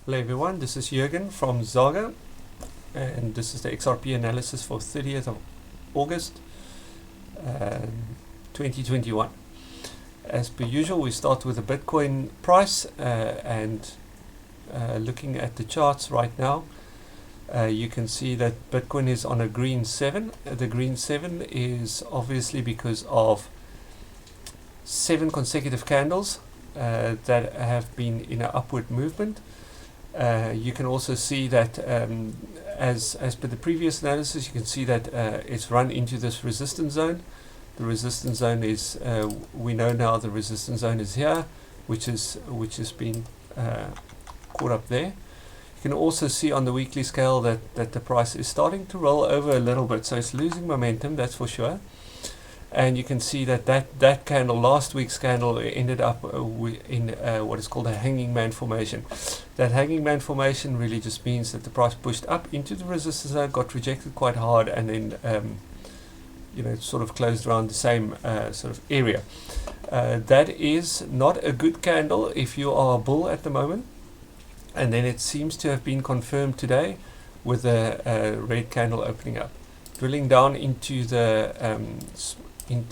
Hello everyone, this is Jurgen from Xago, and this is the XRP analysis for 30th of August 2021. As per usual, we start with the Bitcoin price and looking at the charts right now, you can see that Bitcoin is on a green 7. The green 7 is obviously because of 7 consecutive candles that have been in an upward movement. You can also see that as per the previous analysis, you can see that it's run into this resistance zone. The resistance zone is, we know now the resistance zone is here, which has been caught up there. You can also see on the weekly scale that the price is starting to roll over a little bit, so it's losing momentum, that's for sure. And you can see that candle, last week's candle, ended up in what is called a hanging man formation. That hanging man formation really just means that the price pushed up into the resistance zone, got rejected quite hard, and then sort of closed around the same sort of area. That is not a good candle if you are a bull at the moment. And then it seems to have been confirmed today with a red candle opening up. Drilling down into the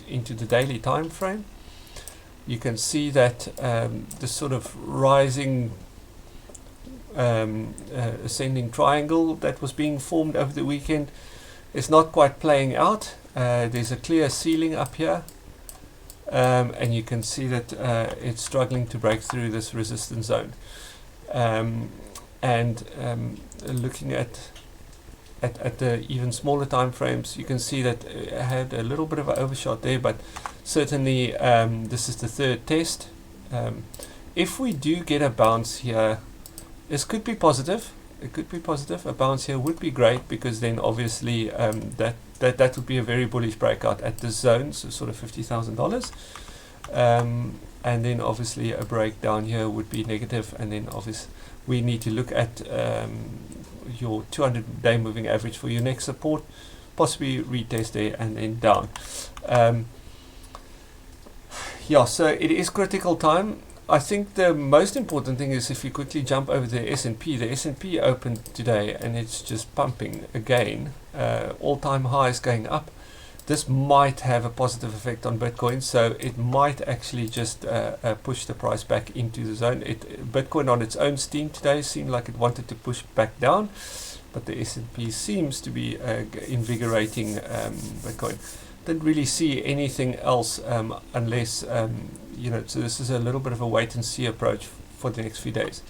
into the daily time frame, you can see that the sort of rising ascending triangle that was being formed over the weekend is not quite playing out. There's a clear ceiling up here, and you can see that it's struggling to break through this resistance zone. Looking at the even smaller time frames, you can see that it had a little bit of an overshot there, but certainly this is the third test. If we do get a bounce here, this could be positive. It could be positive. A bounce here would be great, because then obviously that would be a very bullish breakout at this zone, so sort of $50,000. And then obviously a breakdown here would be negative, and then obviously we need to look at your 200-day moving average for your next support, possibly retest there and then down. So it is critical time. I think the most important thing is if you quickly jump over the S&P. The S&P opened today and it's just pumping again, all-time highs going up. This might have a positive effect on Bitcoin, so it might actually just push the price back into the zone. Bitcoin on its own steam today seemed like it wanted to push back down, but the S&P seems to be invigorating Bitcoin. Didn't really see anything else unless, so this is a little bit of a wait and see approach for the next few days.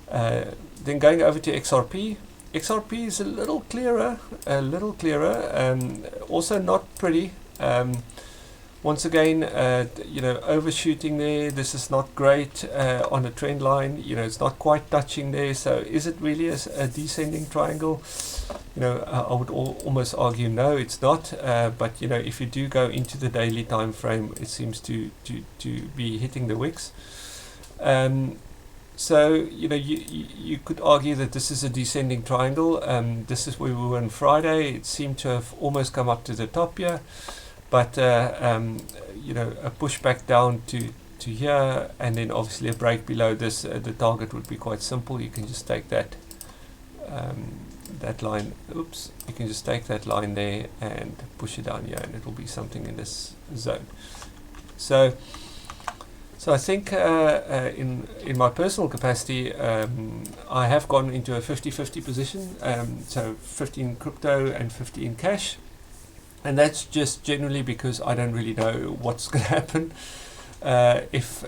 Then going over to XRP. XRP is a little clearer, also not pretty. Once again, overshooting there. This is not great on a trend line. It's not quite touching there. So is it really a descending triangle? I would almost argue no, it's not. But if you do go into the daily time frame, it seems to be hitting the wicks. So you could argue that this is a descending triangle. This is where we were on Friday. It seemed to have almost come up to the top here, but a push back down to here, and then obviously a break below this. The target would be quite simple. You can just take that line. Oops! You can just take that line there and push it down here, and it will be something in this zone. So I think in my personal capacity, I have gone into a 50-50 position, so 50 in crypto and 50 in cash, and that's just generally because I don't really know what's going to happen. If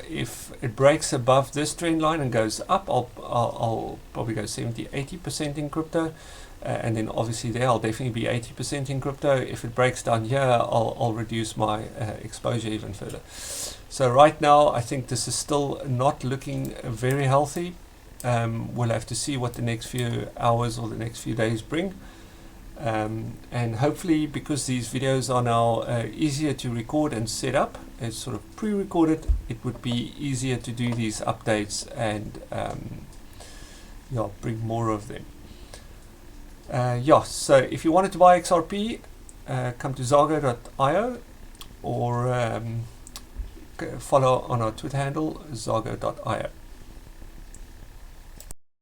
it breaks above this trend line and goes up, I'll probably go 70-80% in crypto, and then obviously there I'll definitely be 80% in crypto. If it breaks down here, I'll reduce my exposure even further. So right now, I think this is still not looking very healthy. We'll have to see what the next few hours or the next few days bring. And hopefully, because these videos are now easier to record and set up, it's sort of pre-recorded, it would be easier to do these updates and bring more of them. So if you wanted to buy XRP, come to Xago.io or follow on our Twitter handle, Xago.io.